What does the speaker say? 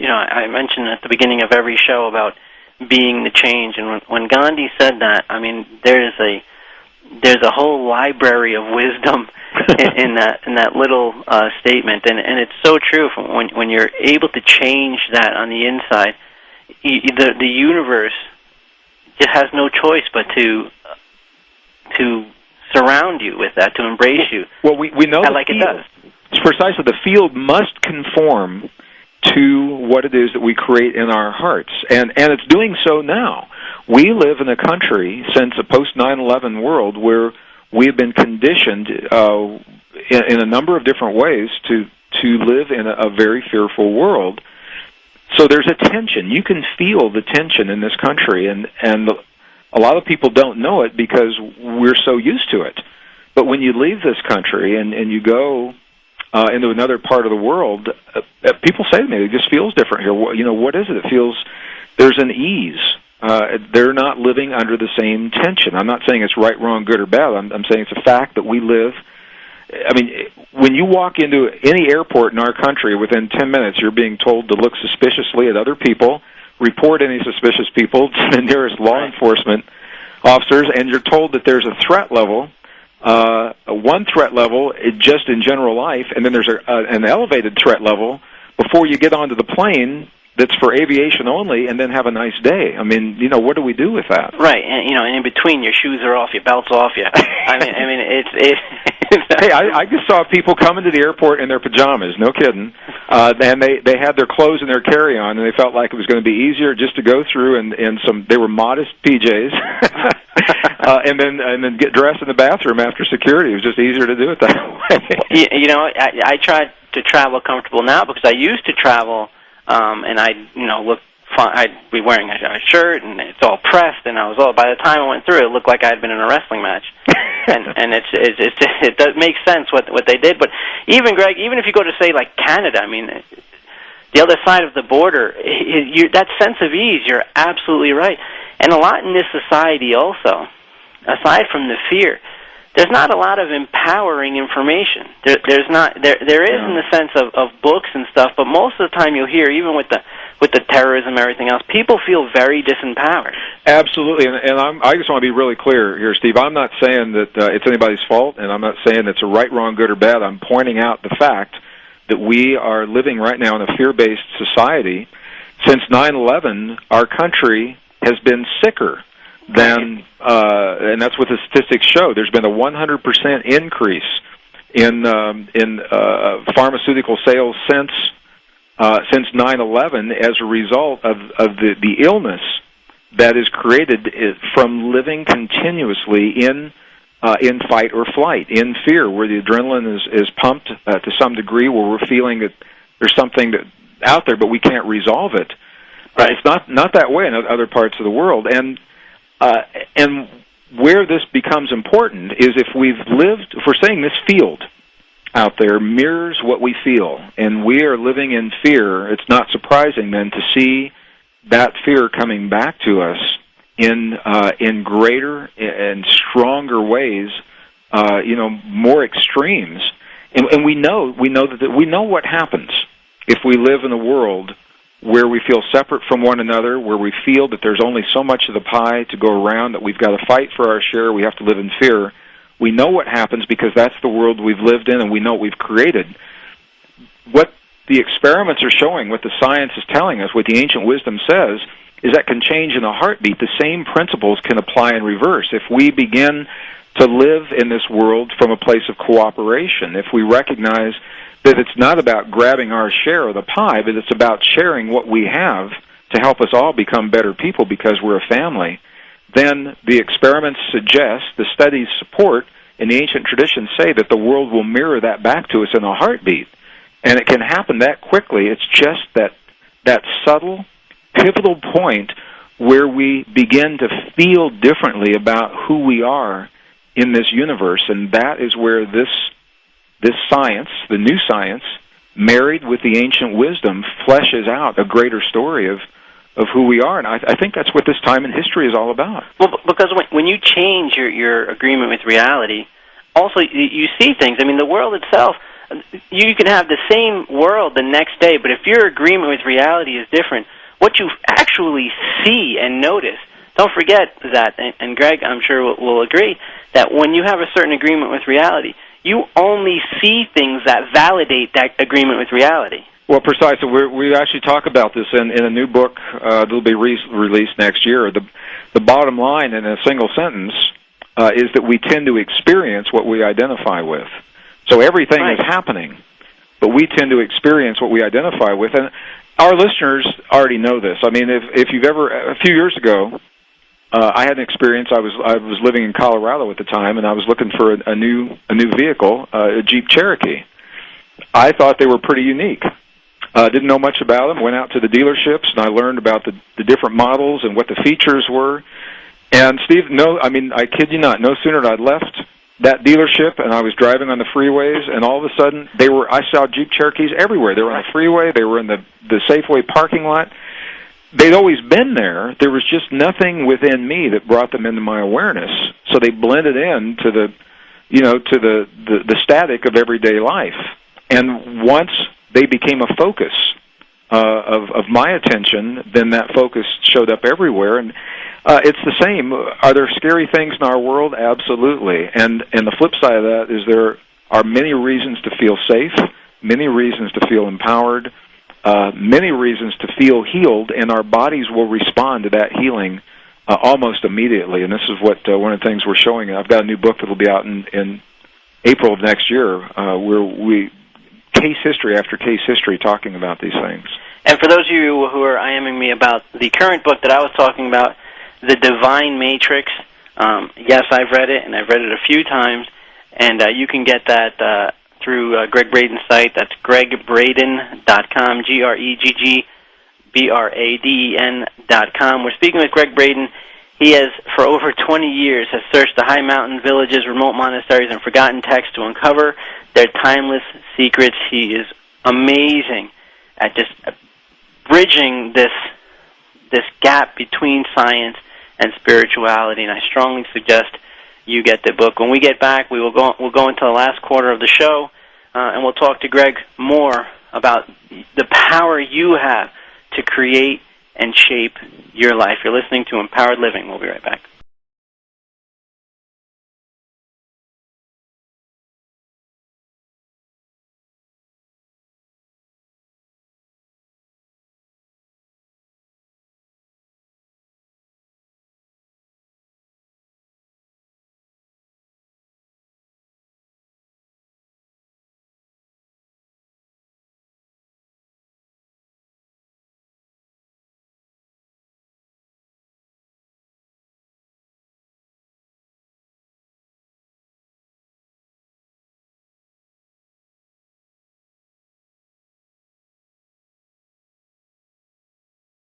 I mentioned at the beginning of every show about being the change, and when Gandhi said that, I mean, there's a whole library of wisdom in that little statement, and it's so true. When you're able to change that on the inside, the universe just has no choice but to surround you with that, to embrace you. Well, we know like it does. It's precisely the field must conform to what it is that we create in our hearts, and it's doing so now. We live in a country, since a post-9/11 world, where we have been conditioned in a number of different ways to live in a very fearful world. So there's a tension. You can feel the tension in this country, and a lot of people don't know it because we're so used to it. But when you leave this country and you go into another part of the world, people say to me, it just feels different here. What is it? It feels there's an ease. They're not living under the same tension. I'm not saying it's right, wrong, good, or bad. I'm saying it's a fact that we live. I mean, when you walk into any airport in our country, within 10 minutes, you're being told to look suspiciously at other people, report any suspicious people to the nearest law enforcement officers, and you're told that there's a threat level, one threat level just in general life, and then there's an elevated threat level before you get onto the plane that's for aviation only, and then have a nice day. I mean, what do we do with that? Right, and in between, your shoes are off, your belt's off you. I mean, it's Hey, I just saw people coming to the airport in their pajamas. No kidding. And they had their clothes in their carry-on, and they felt like it was going to be easier just to go through in some. They were modest PJs, and then get dressed in the bathroom after security. It was just easier to do it that way. I try to travel comfortable now because I used to travel. And look fine. I'd be wearing a shirt, and it's all pressed, and by the time I went through, it looked like I had been in a wrestling match. and it does make sense what they did. But even Greg, even if you go to say like Canada, I mean, the other side of the border, that sense of ease, you're absolutely right. And a lot in this society also, aside from the fear, there's not a lot of empowering information. There is in the sense of books and stuff, but most of the time you'll hear, even with the terrorism and everything else, people feel very disempowered. Absolutely, and I just want to be really clear here, Steve. I'm not saying that it's anybody's fault, and I'm not saying it's a right, wrong, good, or bad. I'm pointing out the fact that we are living right now in a fear-based society. Since 9/11, our country has been sicker than, and that's what the statistics show. There's been a 100% increase in pharmaceutical sales since 9/11 as a result of the illness that is created from living continuously in fight or flight, in fear, where the adrenaline is pumped to some degree, where we're feeling that there's something out there, but we can't resolve it. It's not that way in other parts of the world, and where this becomes important is if we're saying this field out there mirrors what we feel, and we are living in fear, it's not surprising then to see that fear coming back to us in greater and stronger ways, more extremes, and we know what happens if we live in a world where we feel separate from one another, where we feel that there's only so much of the pie to go around, that we've got to fight for our share, we have to live in fear. We know what happens because that's the world we've lived in, and we know what we've created. What the experiments are showing, what the science is telling us, what the ancient wisdom says, is that can change in a heartbeat. The same principles can apply in reverse. If we begin to live in this world from a place of cooperation, if we recognize that it's not about grabbing our share of the pie, but it's about sharing what we have to help us all become better people because we're a family, then the experiments suggest, the studies support, and the ancient traditions say that the world will mirror that back to us in a heartbeat. And it can happen that quickly. It's just that subtle, pivotal point where we begin to feel differently about who we are in this universe, and that is where this science, the new science, married with the ancient wisdom, fleshes out a greater story of who we are, and I think that's what this time in history is all about. Well, because when you change your agreement with reality, also you see things. I mean, the world itself, you can have the same world the next day, but if your agreement with reality is different, what you actually see and notice, don't forget that, and Greg, I'm sure will agree, that when you have a certain agreement with reality, you only see things that validate that agreement with reality. Well, precisely. We actually talk about this in a new book that will be released next year. The bottom line in a single sentence is that we tend to experience what we identify with. So everything Right. is happening, but we tend to experience what we identify with. And our listeners already know this. I mean, if you've ever, a few years ago, I had an experience. I was living in Colorado at the time, and I was looking for a new vehicle, a Jeep Cherokee. I thought they were pretty unique. Didn't know much about them. Went out to the dealerships, and I learned about the different models and what the features were. And Steve, I kid you not, no sooner had I left that dealership and I was driving on the freeways, and all of a sudden I saw Jeep Cherokees everywhere. They were on the freeway. They were in the Safeway parking lot. They'd always been there. There was just nothing within me that brought them into my awareness. So they blended in to the static of everyday life. And once they became a focus of my attention, then that focus showed up everywhere. And it's the same. Are there scary things in our world? Absolutely. And the flip side of that is there are many reasons to feel safe, many reasons to feel empowered, many reasons to feel healed, and our bodies will respond to that healing almost immediately. And this is what one of the things we're showing. I've got a new book that will be out in April of next year, where we case history after case history talking about these things. And for those of you who are IMing me about the current book that I was talking about, The Divine Matrix, yes, I've read it, and I've read it a few times, and you can get that through Gregg Braden's site. That's GreggBraden.com, GreggBraden.com. We're speaking with Gregg Braden. He has, for over 20 years, has searched the high mountain villages, remote monasteries, and forgotten texts to uncover their timeless secrets. He is amazing at just bridging this gap between science and spirituality, and I strongly suggest you get the book. When we get back, we'll go into the last quarter of the show, and we'll talk to Greg more about the power you have to create and shape your life. You're listening to Empowered Living. We'll be right back.